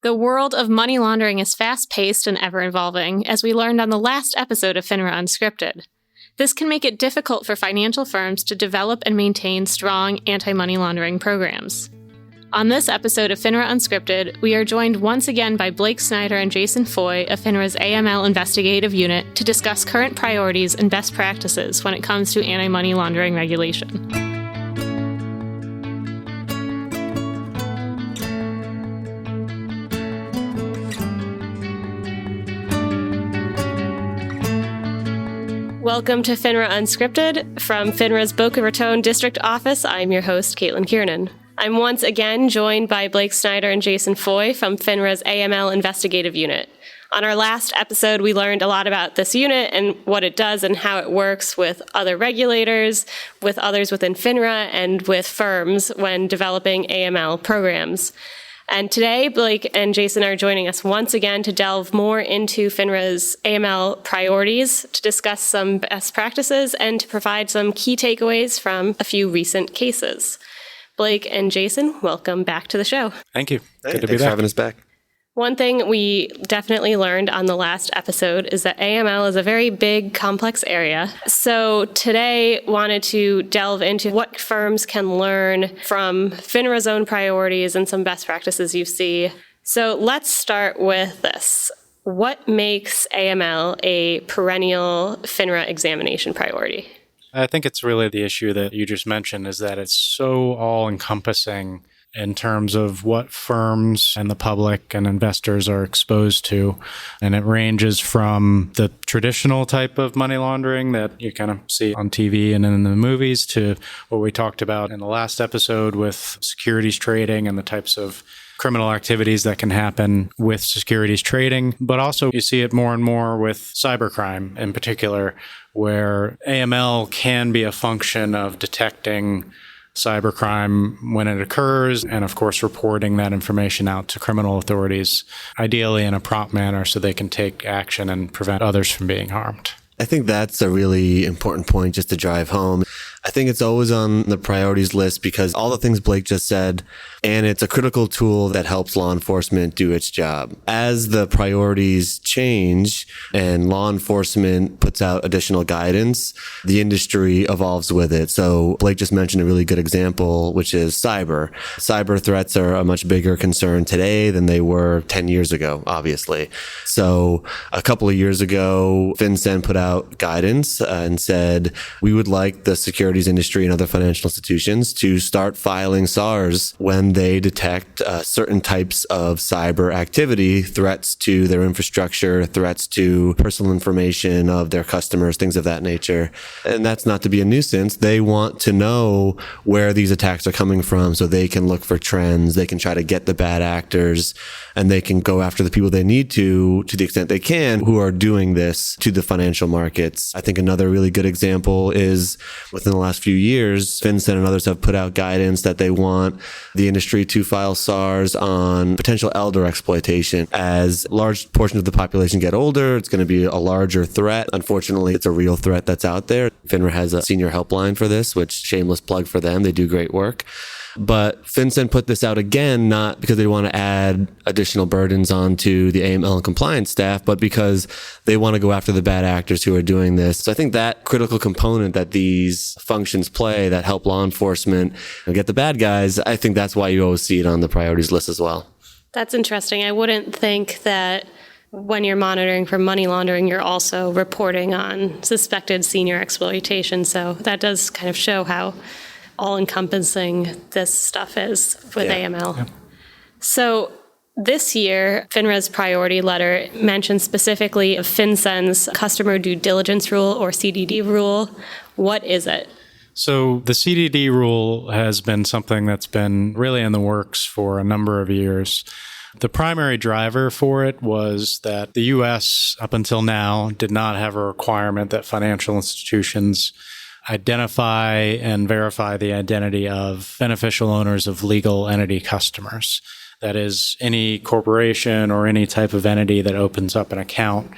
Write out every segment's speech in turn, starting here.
The world of money laundering is fast-paced and ever-evolving, as we learned on the last episode of FINRA Unscripted. This can make it difficult for financial firms to develop and maintain strong anti-money laundering programs. On this episode of FINRA Unscripted, we are joined once again by Blake Snyder and Jason Foye of FINRA's AML Investigative Unit to discuss current priorities and best practices when it comes to anti-money laundering regulation. Welcome to FINRA Unscripted. From FINRA's Boca Raton District Office, I'm your host, Caitlin Kiernan. I'm once again joined by Blake Snyder and Jason Foye from FINRA's AML Investigative Unit. On our last episode, we learned a lot about this unit and what it does and how it works with other regulators, with others within FINRA, and with firms when developing AML programs. And today, Blake and Jason are joining us once again to delve more into FINRA's AML priorities, to discuss some best practices, and to provide some key takeaways from a few recent cases. Blake and Jason, welcome back to the show. Thank you. Hey, Good to be thanks back. for having us back. One thing we definitely learned on the last episode is that AML is a very big, complex area. So today, wanted to delve into what firms can learn from FINRA's own priorities and some best practices you see. So let's start with this. What makes AML a perennial FINRA examination priority? I think it's really the issue that you just mentioned, is that it's so all-encompassing in terms of what firms and the public and investors are exposed to. And it ranges from the traditional type of money laundering that you kind of see on TV and in the movies to what we talked about in the last episode with securities trading and the types of criminal activities that can happen with securities trading. But also you see it more and more with cybercrime in particular, where AML can be a function of detecting cybercrime when it occurs, and of course reporting that information out to criminal authorities, ideally in a prompt manner so they can take action and prevent others from being harmed. I think that's a really important point just to drive home. I think it's always on the priorities list because all the things Blake just said, and it's a critical tool that helps law enforcement do its job. As the priorities change and law enforcement puts out additional guidance, the industry evolves with it. So Blake just mentioned a really good example, which is cyber. Cyber threats are a much bigger concern today than they were 10 years ago, obviously. So a couple of years ago, FinCEN put out guidance and said, we would like the securities industry and other financial institutions to start filing SARs when they detect certain types of cyber activity, threats to their infrastructure, threats to personal information of their customers, things of that nature. And that's not to be a nuisance. They want to know where these attacks are coming from so they can look for trends. They can try to get the bad actors, and they can go after the people they need to the extent they can, who are doing this to the financial markets. I think another really good example is within the last few years, FinCEN and others have put out guidance that they want the industry to file SARs on potential elder exploitation. As large portions of the population get older, it's going to be a larger threat. Unfortunately, it's a real threat that's out there. FINRA has a senior helpline for this, which shameless plug for them. They do great work. But FinCEN put this out again, not because they want to add additional burdens onto the AML and compliance staff, but because they want to go after the bad actors who are doing this. So I think that critical component that these functions play that help law enforcement get the bad guys, I think that's why you always see it on the priorities list as well. That's interesting. I wouldn't think that when you're monitoring for money laundering, you're also reporting on suspected senior exploitation. So that does kind of show how all-encompassing this stuff is with AML. Yeah. So this year, FINRA's priority letter mentions specifically of FinCEN's customer due diligence rule, or CDD rule. What is it? So the CDD rule has been something that's been really in the works for a number of years. The primary driver for it was that the U.S., up until now, did not have a requirement that financial institutions identify and verify the identity of beneficial owners of legal entity customers. That is, any corporation or any type of entity that opens up an account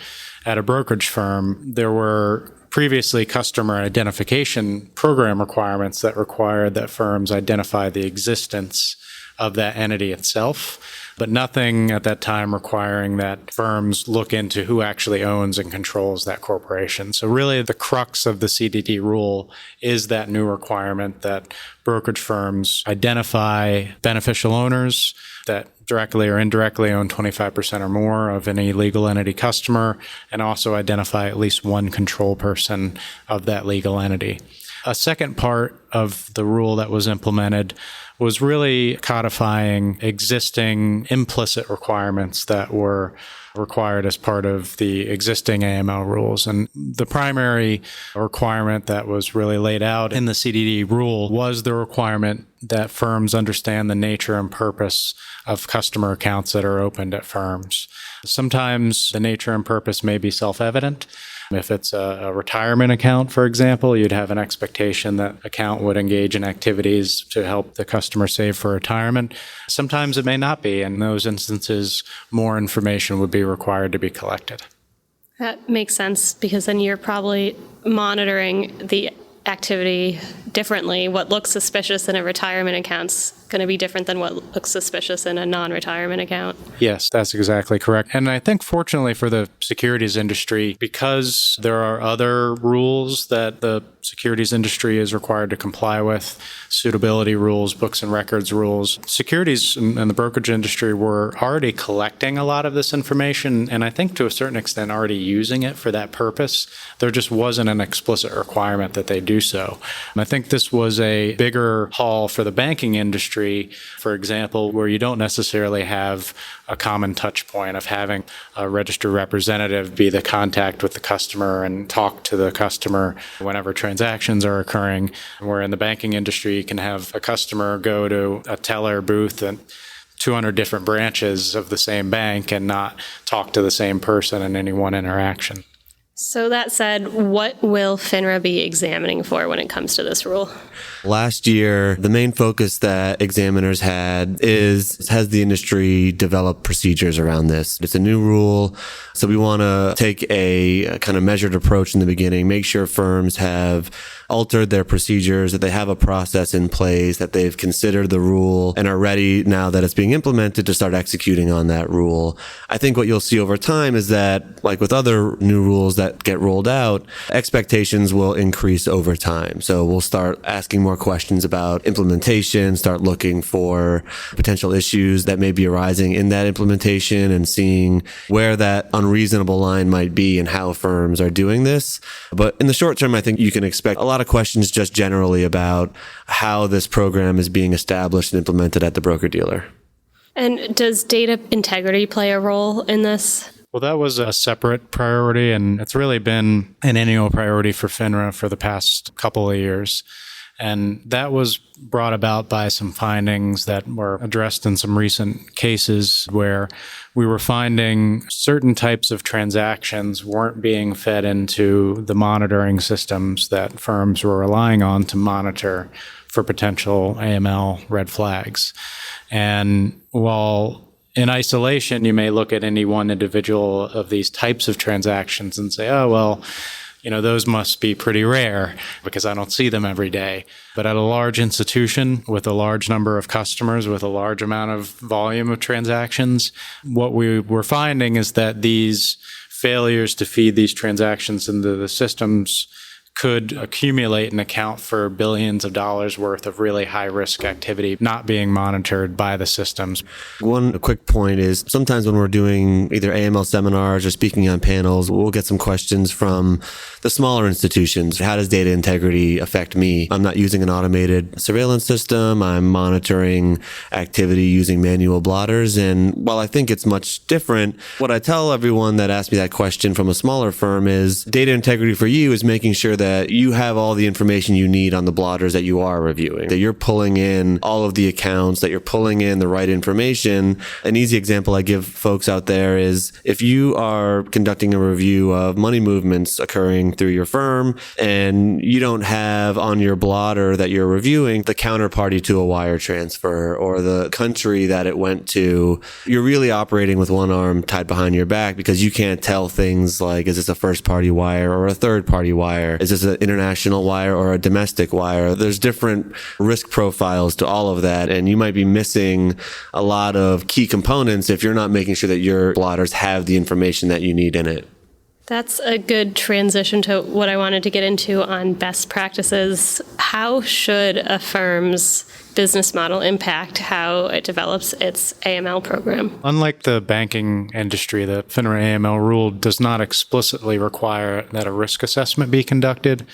at a brokerage firm. There were previously customer identification program requirements that required that firms identify the existence of that entity itself. but nothing at that time requiring that firms look into who actually owns and controls that corporation. So really the crux of the CDD rule is that new requirement that brokerage firms identify beneficial owners that directly or indirectly own 25% or more of any legal entity customer, and also identify at least one control person of that legal entity. A second part of the rule that was implemented was really codifying existing implicit requirements that were required as part of the existing AML rules. And the primary requirement that was really laid out in the CDD rule was the requirement that firms understand the nature and purpose of customer accounts that are opened at firms. Sometimes the nature and purpose may be self-evident. If it's a retirement account, for example, you'd have an expectation that account would engage in activities to help the customer save for retirement. Sometimes it may not be. In those instances, more information would be required to be collected. That makes sense, because then you're probably monitoring the activity differently. What looks suspicious in a retirement account's going to be different than what looks suspicious in a non-retirement account. Yes, that's exactly correct. And I think fortunately for the securities industry, because there are other rules that the securities industry is required to comply with, suitability rules, books and records rules, securities and the brokerage industry were already collecting a lot of this information, and I think to a certain extent already using it for that purpose. There just wasn't an explicit requirement that they do so. And I think this was a bigger haul for the banking industry, for example, where you don't necessarily have a common touch point of having a registered representative be the contact with the customer and talk to the customer whenever transactions are occurring, where in the banking industry you can have a customer go to a teller booth at 200 different branches of the same bank and not talk to the same person in any one interaction. So that said, what will FINRA be examining for when it comes to this rule? Last year, the main focus that examiners had is, has the industry developed procedures around this? It's a new rule, so we want to take a kind of measured approach in the beginning, make sure firms have altered their procedures, that they have a process in place, that they've considered the rule and are ready now that it's being implemented to start executing on that rule. I think what you'll see over time is that, like with other new rules that get rolled out, expectations will increase over time. So we'll start asking more questions about implementation, start looking for potential issues that may be arising in that implementation and seeing where that unreasonable line might be and how firms are doing this. But in the short term, I think you can expect a lot of questions just generally about how this program is being established and implemented at the broker-dealer. And does data integrity play a role in this? Well, that was a separate priority, and it's really been an annual priority for FINRA for the past couple of years. And that was brought about by some findings that were addressed in some recent cases where we were finding certain types of transactions weren't being fed into the monitoring systems that firms were relying on to monitor for potential AML red flags. And while in isolation, you may look at any one individual of these types of transactions and say, oh, well, those must be pretty rare because I don't see them every day. But at a large institution with a large number of customers, with a large amount of volume of transactions, what we were finding is that these failures to feed these transactions into the systems could accumulate and account for billions of dollars worth of really high-risk activity not being monitored by the systems. One quick point is sometimes when we're doing either AML seminars or speaking on panels, we'll get some questions from the smaller institutions. How does data integrity affect me? I'm not using an automated surveillance system. I'm monitoring activity using manual blotters. And while I think it's much different, what I tell everyone that asks me that question from a smaller firm is data integrity for you is making sure that you have all the information you need on the blotters that you are reviewing, that you're pulling in all of the accounts, that you're pulling in the right information. An easy example I give folks out there is if you are conducting a review of money movements occurring through your firm and you don't have on your blotter that you're reviewing the counterparty to a wire transfer or the country that it went to, you're really operating with one arm tied behind your back because you can't tell things like, is this a first party wire or a third party wire? Is this an international wire or a domestic wire? There's different risk profiles to all of that, and you might be missing a lot of key components if you're not making sure that your blotters have the information that you need in it. That's a good transition to what I wanted to get into on best practices. How should a firm's business model impact how it develops its AML program? Unlike the banking industry, the FINRA AML rule does not explicitly require that a risk assessment be conducted,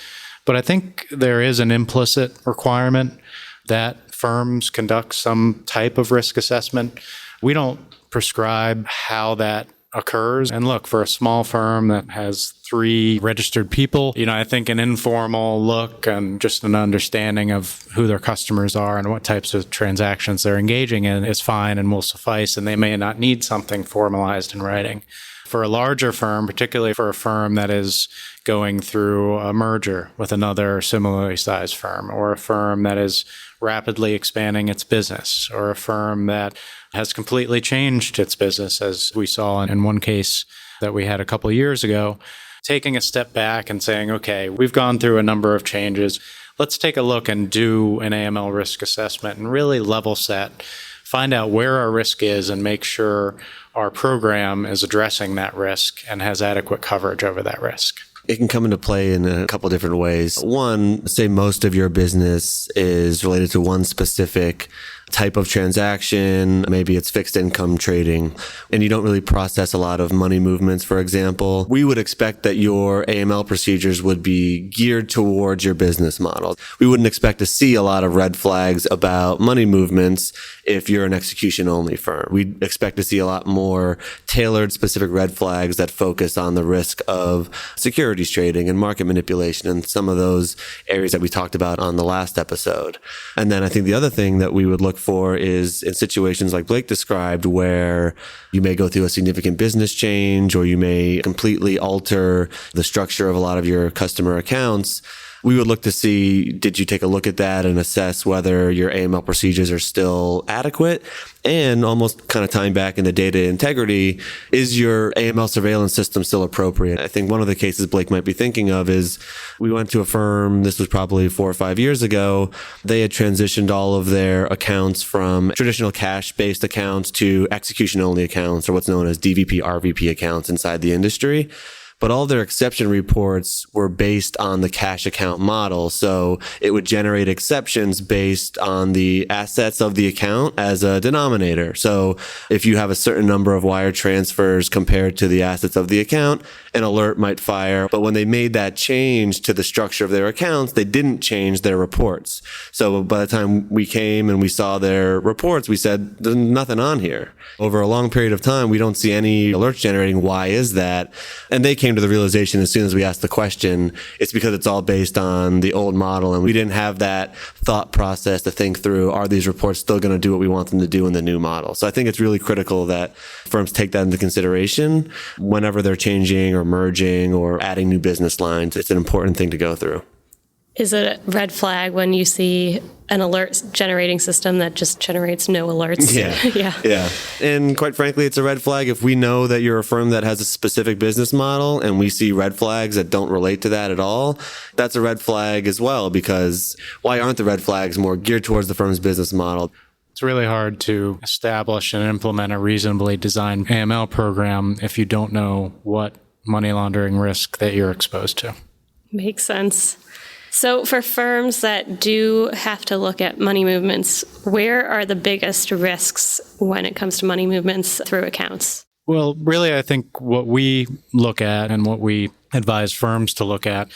but I think there is an implicit requirement that firms conduct some type of risk assessment. We don't prescribe how that occurs. And look, for a small firm that has 3 registered people, I think an informal look and just an understanding of who their customers are and what types of transactions they're engaging in is fine and will suffice, and they may not need something formalized in writing. For a larger firm, particularly for a firm that is going through a merger with another similarly sized firm, or a firm that is rapidly expanding its business, or a firm that has completely changed its business, as we saw in one case that we had a couple of years ago, taking a step back and saying, okay, we've gone through a number of changes. Let's take a look and do an AML risk assessment and really level set, find out where our risk is and make sure our program is addressing that risk and has adequate coverage over that risk. It can come into play in a couple different ways. One, say most of your business is related to one specific type of transaction. Maybe it's fixed income trading, and you don't really process a lot of money movements, for example. We would expect that your AML procedures would be geared towards your business model. We wouldn't expect to see a lot of red flags about money movements if you're an execution-only firm. We'd expect to see a lot more tailored, specific red flags that focus on the risk of securities trading and market manipulation and some of those areas that we talked about on the last episode. And then I think the other thing that we would look for is in situations like Blake described, where you may go through a significant business change or you may completely alter the structure of a lot of your customer accounts. We would look to see, did you take a look at that and assess whether your AML procedures are still adequate? And almost kind of tying back into data integrity, is your AML surveillance system still appropriate? I think one of the cases Blake might be thinking of is we went to a firm, this was probably 4 or 5 years ago. They had transitioned all of their accounts from traditional cash-based accounts to execution-only accounts, or what's known as DVP, RVP accounts inside the industry. But all their exception reports were based on the cash account model. So it would generate exceptions based on the assets of the account as a denominator. So if you have a certain number of wire transfers compared to the assets of the account, an alert might fire. But when they made that change to the structure of their accounts, they didn't change their reports. So by the time we came and we saw their reports, we said, there's nothing on here. Over a long period of time, we don't see any alerts generating. Why is that? And they came to the realization as soon as we asked the question, it's because it's all based on the old model. And we didn't have that thought process to think through, are these reports still going to do what we want them to do in the new model? So I think it's really critical that firms take that into consideration whenever they're changing or merging or adding new business lines. It's an important thing to go through. Is it a red flag when you see an alert generating system that just generates no alerts? Yeah. And quite frankly, it's a red flag if we know that you're a firm that has a specific business model and we see red flags that don't relate to that at all. That's a red flag as well, because why aren't the red flags more geared towards the firm's business model? It's really hard to establish and implement a reasonably designed AML program if you don't know what money laundering risk that you're exposed to. Makes sense. So for firms that do have to look at money movements, where are the biggest risks when it comes to money movements through accounts? Well, really, I think what we look at and what we advise firms to look at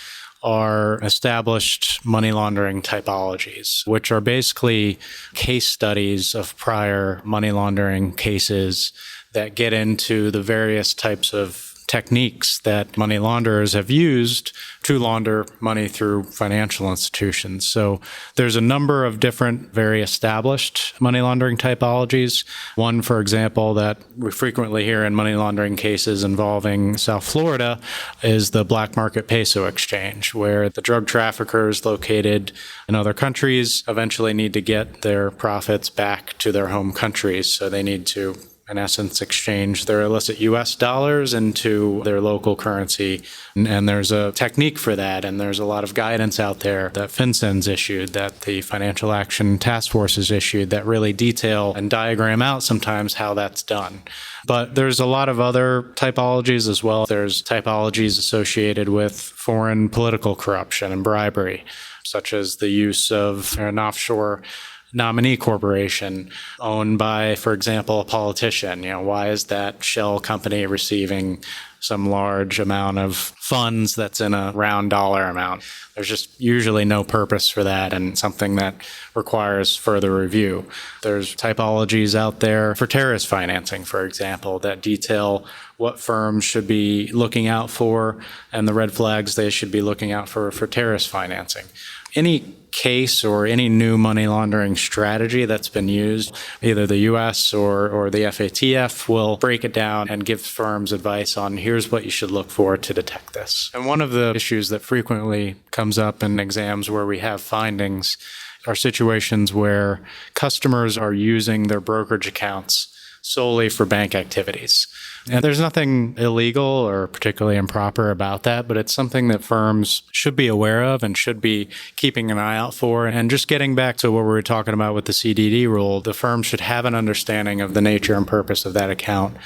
are established money laundering typologies, which are basically case studies of prior money laundering cases that get into the various types of techniques that money launderers have used to launder money through financial institutions. So there's a number of different, very established money laundering typologies. One, for example, that we frequently hear in money laundering cases involving South Florida is the black market peso exchange, where the drug traffickers located in other countries eventually need to get their profits back to their home countries. So they need to in essence, exchange their illicit U.S. dollars into their local currency. And there's a technique for that, and there's a lot of guidance out there that FinCEN's issued, that the Financial Action Task Force has issued, that really detail and diagram out sometimes how that's done. But there's a lot of other typologies as well. There's typologies associated with foreign political corruption and bribery, such as the use of an offshore nominee corporation owned by, for example, a politician. Why is that shell company receiving some large amount of funds that's in a round dollar amount? There's just usually no purpose for that, and something that requires further review. There's typologies out there for terrorist financing, for example, that detail what firms should be looking out for and the red flags they should be looking out for terrorist financing. Any case or any new money laundering strategy that's been used, either the U.S. or the FATF will break it down and give firms advice on here's what you should look for to detect this. And one of the issues that frequently comes up in exams where we have findings are situations where customers are using their brokerage accounts solely for bank activities. And there's nothing illegal or particularly improper about that, but it's something that firms should be aware of and should be keeping an eye out for. And just getting back to what we were talking about with the CDD rule, the firm should have an understanding of the nature and purpose of that account.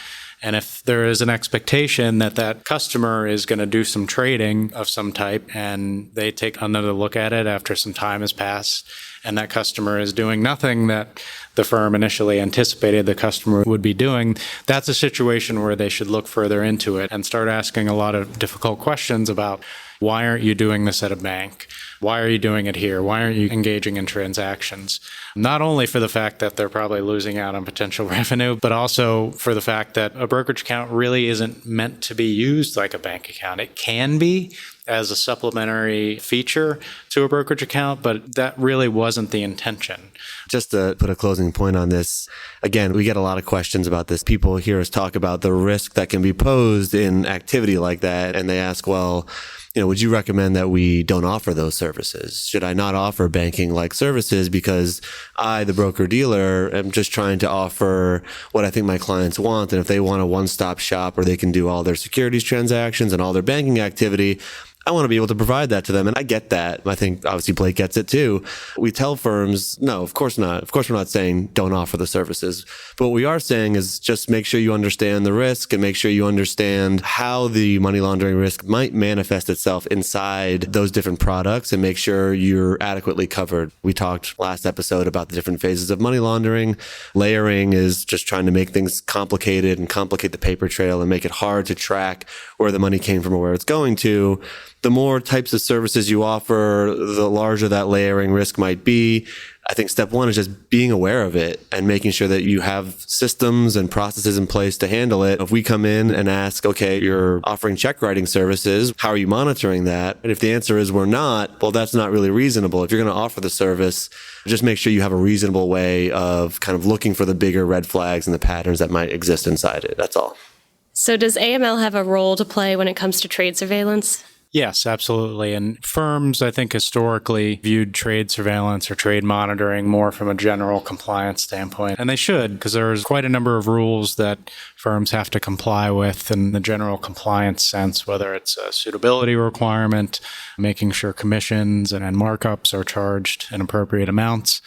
And if there is an expectation that that customer is going to do some trading of some type and they take another look at it after some time has passed, and that customer is doing nothing that the firm initially anticipated the customer would be doing, that's a situation where they should look further into it and start asking a lot of difficult questions about why aren't you doing this at a bank? Why are you doing it here? Why aren't you engaging in transactions? Not only for the fact that they're probably losing out on potential revenue, but also for the fact that a brokerage account really isn't meant to be used like a bank account. It can be as a supplementary feature to a brokerage account, but that really wasn't the intention. Just to put a closing point on this, again, we get a lot of questions about this. People hear us talk about the risk that can be posed in activity like that, and they ask, well, would you recommend that we don't offer those services? Should I not offer banking-like services because I, the broker-dealer, am just trying to offer what I think my clients want, and if they want a one-stop shop where they can do all their securities transactions and all their banking activity, I want to be able to provide that to them. And I get that. I think obviously Blake gets it too. We tell firms, no, of course not. Of course, we're not saying don't offer the services. But what we are saying is just make sure you understand the risk and make sure you understand how the money laundering risk might manifest itself inside those different products and make sure you're adequately covered. We talked last episode about the different phases of money laundering. Layering is just trying to make things complicated and complicate the paper trail and make it hard to track where the money came from or where it's going to. The more types of services you offer, the larger that layering risk might be. I think step one is just being aware of it and making sure that you have systems and processes in place to handle it. If we come in and ask, okay, you're offering check writing services, how are you monitoring that? And if the answer is we're not, well, that's not really reasonable. If you're going to offer the service, just make sure you have a reasonable way of kind of looking for the bigger red flags and the patterns that might exist inside it. That's all. So does AML have a role to play when it comes to trade surveillance? Yes, absolutely. And firms, I think, historically viewed trade surveillance or trade monitoring more from a general compliance standpoint. And they should, because there's quite a number of rules that firms have to comply with in the general compliance sense, whether it's a suitability requirement, making sure commissions and markups are charged in appropriate amounts.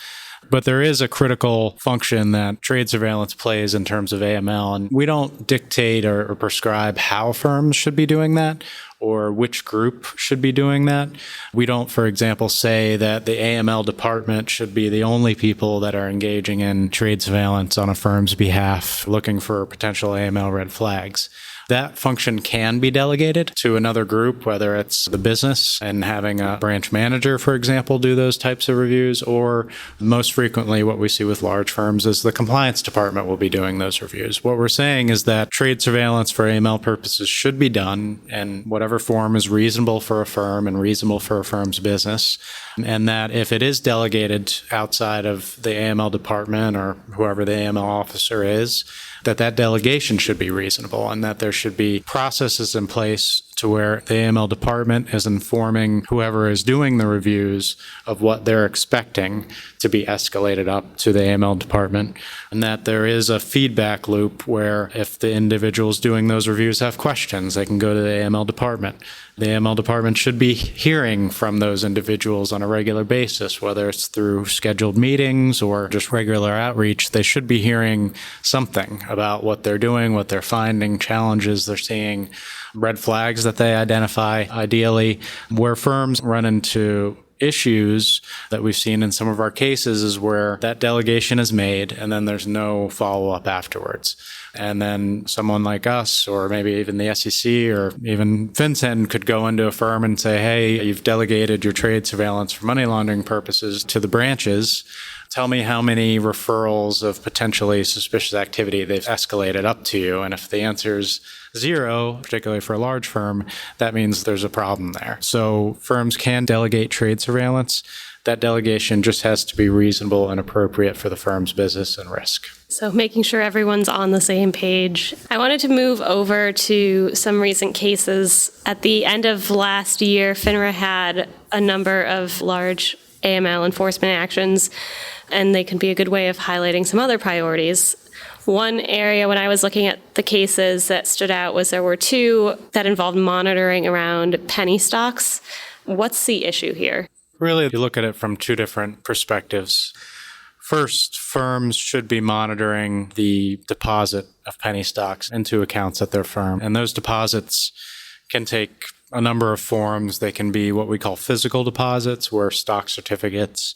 But there is a critical function that trade surveillance plays in terms of AML, and we don't dictate or prescribe how firms should be doing that or which group should be doing that. We don't, for example, say that the AML department should be the only people that are engaging in trade surveillance on a firm's behalf, looking for potential AML red flags. That function can be delegated to another group, whether it's the business and having a branch manager, for example, do those types of reviews, or most frequently what we see with large firms is the compliance department will be doing those reviews. What we're saying is that trade surveillance for AML purposes should be done in whatever form is reasonable for a firm and reasonable for a firm's business, and that if it is delegated outside of the AML department or whoever the AML officer is, that delegation should be reasonable and that there should be processes in place to where the AML department is informing whoever is doing the reviews of what they're expecting to be escalated up to the AML department, and that there is a feedback loop where if the individuals doing those reviews have questions, they can go to the AML department. The AML department should be hearing from those individuals on a regular basis, whether it's through scheduled meetings or just regular outreach. They should be hearing something about what they're doing, what they're finding, challenges they're seeing, red flags that they identify, ideally. Where firms run into issues that we've seen in some of our cases is where that delegation is made and then there's no follow-up afterwards. And then someone like us, or maybe even the SEC or even FinCEN, could go into a firm and say, hey, you've delegated your trade surveillance for money laundering purposes to the branches. Tell me how many referrals of potentially suspicious activity they've escalated up to you. And if the answer is 0, particularly for a large firm, that means there's a problem there. So firms can delegate trade surveillance. That delegation just has to be reasonable and appropriate for the firm's business and risk. So making sure everyone's on the same page. I wanted to move over to some recent cases. At the end of last year, FINRA had a number of large AML enforcement actions, and they can be a good way of highlighting some other priorities. One area when I was looking at the cases that stood out was there were 2 that involved monitoring around penny stocks. What's the issue here? Really, you look at it from 2 different perspectives. First, firms should be monitoring the deposit of penny stocks into accounts at their firm. And those deposits can take a number of forms. They can be what we call physical deposits, where stock certificates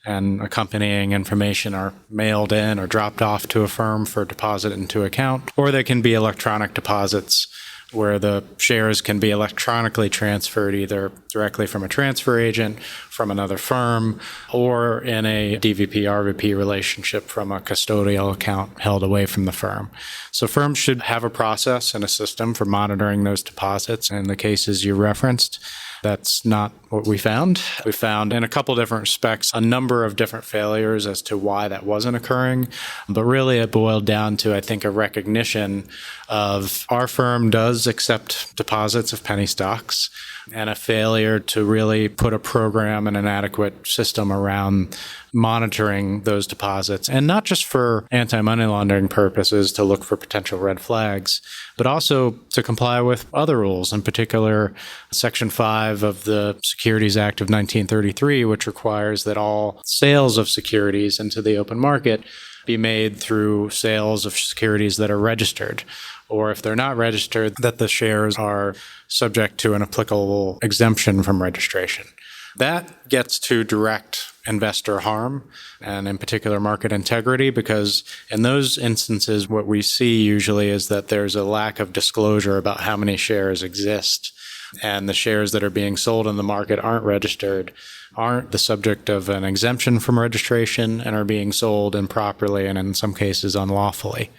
and accompanying information are mailed in or dropped off to a firm for deposit into account. Or they can be electronic deposits, where the shares can be electronically transferred either directly from a transfer agent, from another firm, or in a DVP-RVP relationship from a custodial account held away from the firm. So firms should have a process and a system for monitoring those deposits. In the cases you referenced, that's not what we found. We found in a couple different respects a number of different failures as to why that wasn't occurring. But really it boiled down to, I think, a recognition of our firm does accept deposits of penny stocks, and a failure to really put a program and an adequate system around monitoring those deposits, and not just for anti-money laundering purposes to look for potential red flags, but also to comply with other rules, in particular Section 5 of the Securities Act of 1933, which requires that all sales of securities into the open market be made through sales of securities that are registered, or if they're not registered, that the shares are subject to an applicable exemption from registration. That gets to direct investor harm, and in particular market integrity, because in those instances, what we see usually is that there's a lack of disclosure about how many shares exist, and the shares that are being sold in the market aren't registered, aren't the subject of an exemption from registration, and are being sold improperly and in some cases unlawfully.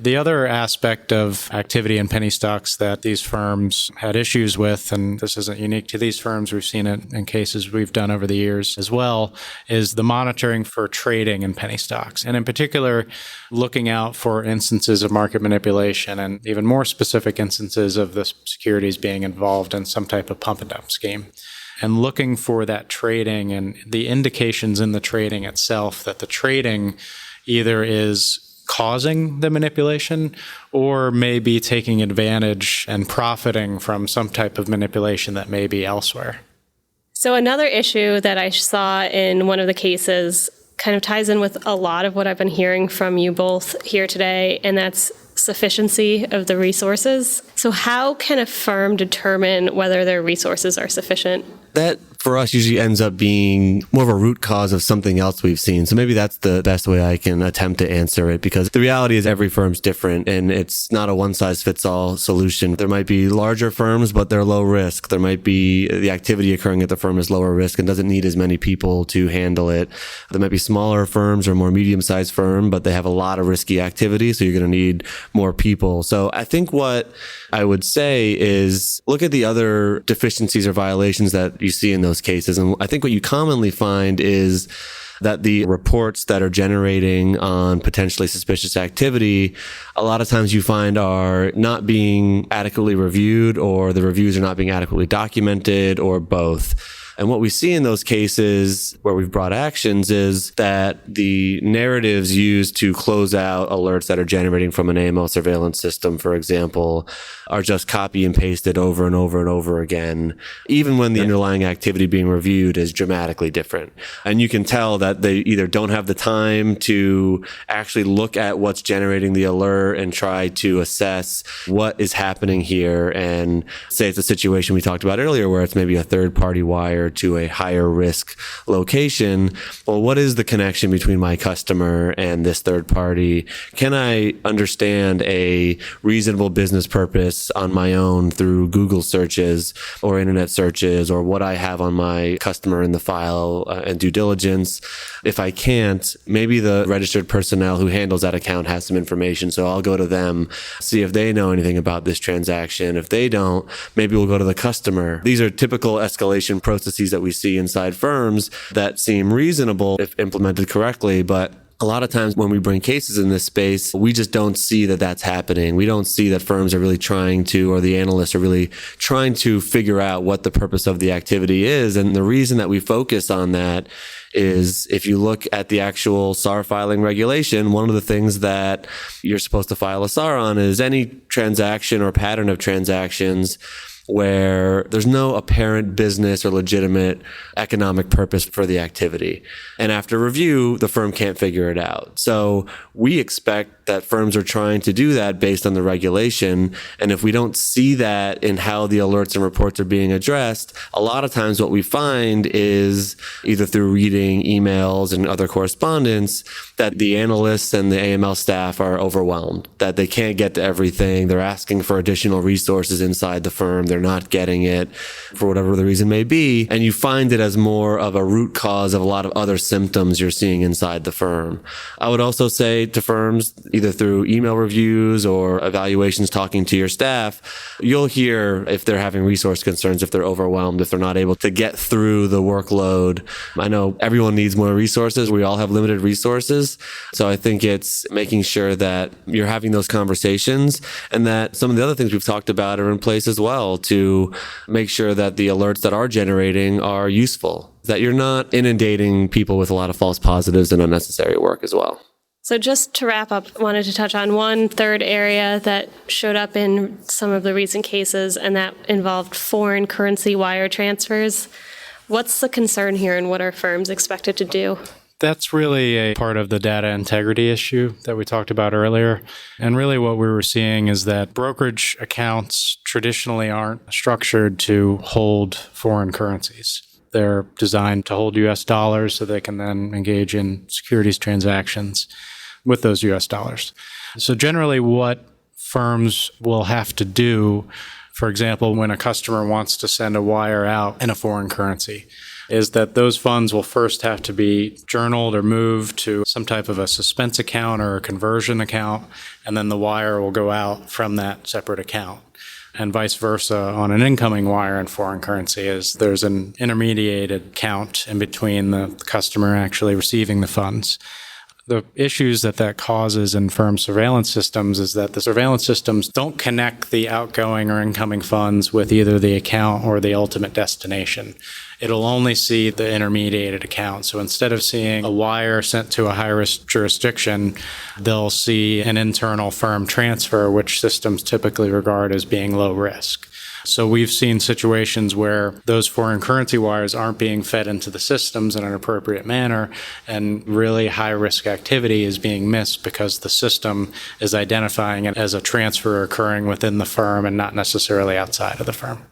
The other aspect of activity in penny stocks that these firms had issues with, and this isn't unique to these firms, we've seen it in cases we've done over the years as well, is the monitoring for trading in penny stocks. And in particular, looking out for instances of market manipulation and even more specific instances of the securities being involved in some type of pump and dump scheme. And looking for that trading and the indications in the trading itself that the trading either is causing the manipulation or maybe taking advantage and profiting from some type of manipulation that may be elsewhere. So another issue that I saw in one of the cases kind of ties in with a lot of what I've been hearing from you both here today, and that's sufficiency of the resources. So how can a firm determine whether their resources are sufficient? That, for us, usually ends up being more of a root cause of something else we've seen. So maybe that's the best way I can attempt to answer it, because the reality is every firm's different and it's not a one-size-fits-all solution. There might be larger firms, but they're low risk. There might be the activity occurring at the firm is lower risk and doesn't need as many people to handle it. There might be smaller firms or more medium-sized firm, but they have a lot of risky activity, so you're going to need more people. So I think what I would say is look at the other deficiencies or violations that you see in those cases. And I think what you commonly find is that the reports that are generating on potentially suspicious activity, a lot of times you find are not being adequately reviewed, or the reviews are not being adequately documented, or both. And what we see in those cases where we've brought actions is that the narratives used to close out alerts that are generating from an AML surveillance system, for example, are just copy and pasted over and over and over again, even when the underlying activity being reviewed is dramatically different. And you can tell that they either don't have the time to actually look at what's generating the alert and try to assess what is happening here, and say it's a situation we talked about earlier where it's maybe a third-party wire to a higher risk location. Well, what is the connection between my customer and this third party? Can I understand a reasonable business purpose on my own through Google searches or internet searches, or what I have on my customer in the file and due diligence? If I can't, maybe the registered personnel who handles that account has some information, so I'll go to them, see if they know anything about this transaction. If they don't, maybe we'll go to the customer. These are typical escalation processes that we see inside firms that seem reasonable if implemented correctly, but a lot of times when we bring cases in this space, we just don't see that that's happening. We don't see that firms are really trying to, or the analysts are really trying to figure out what the purpose of the activity is. And the reason that we focus on that is if you look at the actual SAR filing regulation, one of the things that you're supposed to file a SAR on is any transaction or pattern of transactions where there's no apparent business or legitimate economic purpose for the activity. And after review, the firm can't figure it out. So we expect that firms are trying to do that based on the regulation. And if we don't see that in how the alerts and reports are being addressed, a lot of times what we find is either through reading emails and other correspondence that the analysts and the AML staff are overwhelmed, that they can't get to everything. They're asking for additional resources inside the firm. They're not getting it for whatever the reason may be. And you find it as more of a root cause of a lot of other symptoms you're seeing inside the firm. I would also say to firms, either through email reviews or evaluations talking to your staff, you'll hear if they're having resource concerns, if they're overwhelmed, if they're not able to get through the workload. I know everyone needs more resources. We all have limited resources. So I think it's making sure that you're having those conversations, and that some of the other things we've talked about are in place as well to make sure that the alerts that are generating are useful, that you're not inundating people with a lot of false positives and unnecessary work as well. So just to wrap up, I wanted to touch on one third area that showed up in some of the recent cases, and that involved foreign currency wire transfers. What's the concern here, and what are firms expected to do? That's really a part of the data integrity issue that we talked about earlier. And really what we were seeing is that brokerage accounts traditionally aren't structured to hold foreign currencies. They're designed to hold US dollars so they can then engage in securities transactions with those US dollars. So generally what firms will have to do, for example, when a customer wants to send a wire out in a foreign currency, is that those funds will first have to be journaled or moved to some type of a suspense account or a conversion account, and then the wire will go out from that separate account. And vice versa on an incoming wire in foreign currency, is there's an intermediated account in between the customer actually receiving the funds. The issues that causes in firm surveillance systems is that the surveillance systems don't connect the outgoing or incoming funds with either the account or the ultimate destination. It'll only see the intermediated account. So instead of seeing a wire sent to a high-risk jurisdiction, they'll see an internal firm transfer, which systems typically regard as being low risk. So we've seen situations where those foreign currency wires aren't being fed into the systems in an appropriate manner, and really high-risk activity is being missed because the system is identifying it as a transfer occurring within the firm and not necessarily outside of the firm.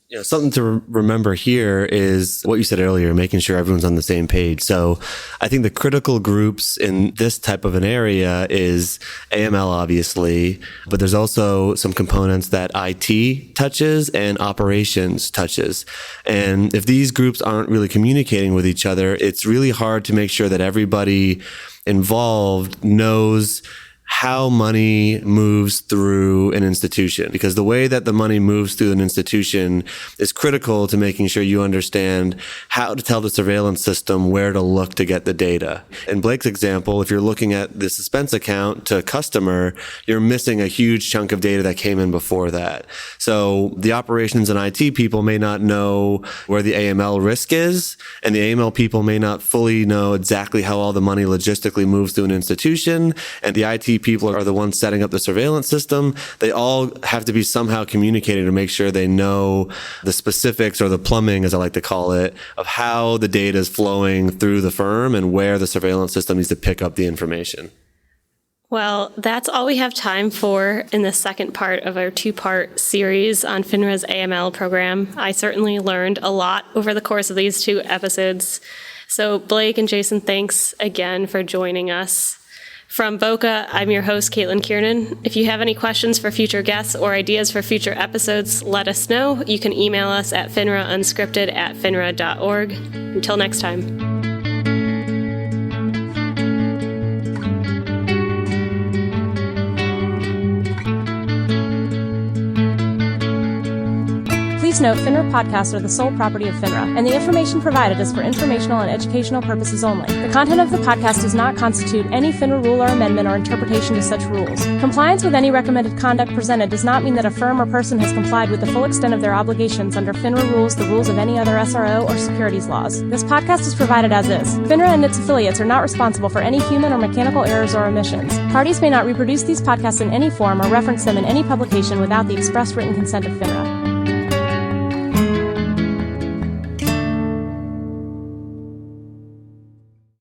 You know, something to remember here is what you said earlier, making sure everyone's on the same page. So I think the critical groups in this type of an area is AML, obviously, but there's also some components that IT touches and operations touches. And if these groups aren't really communicating with each other, it's really hard to make sure that everybody involved knows how money moves through an institution, because the way that the money moves through an institution is critical to making sure you understand how to tell the surveillance system where to look to get the data. In Blake's example, if you're looking at the suspense account to customer, you're missing a huge chunk of data that came in before that. So the operations and IT people may not know where the AML risk is, and the AML people may not fully know exactly how all the money logistically moves through an institution, and the IT people are the ones setting up the surveillance system. They all have to be somehow communicating to make sure they know the specifics, or the plumbing, as I like to call it, of how the data is flowing through the firm and where the surveillance system needs to pick up the information. Well, that's all we have time for in the second part of our two-part series on FINRA's AML program. I certainly learned a lot over the course of these 2 episodes. So Blake and Jason, thanks again for joining us. From Boca, I'm your host, Caitlin Kiernan. If you have any questions for future guests or ideas for future episodes, let us know. You can email us at finraunscripted@finra.org. Until next time. Please note, FINRA podcasts are the sole property of FINRA, and the information provided is for informational and educational purposes only. The content of the podcast does not constitute any FINRA rule or amendment or interpretation to such rules. Compliance with any recommended conduct presented does not mean that a firm or person has complied with the full extent of their obligations under FINRA rules, the rules of any other SRO, or securities laws. This podcast is provided as is. FINRA and its affiliates are not responsible for any human or mechanical errors or omissions. Parties may not reproduce these podcasts in any form or reference them in any publication without the express written consent of FINRA.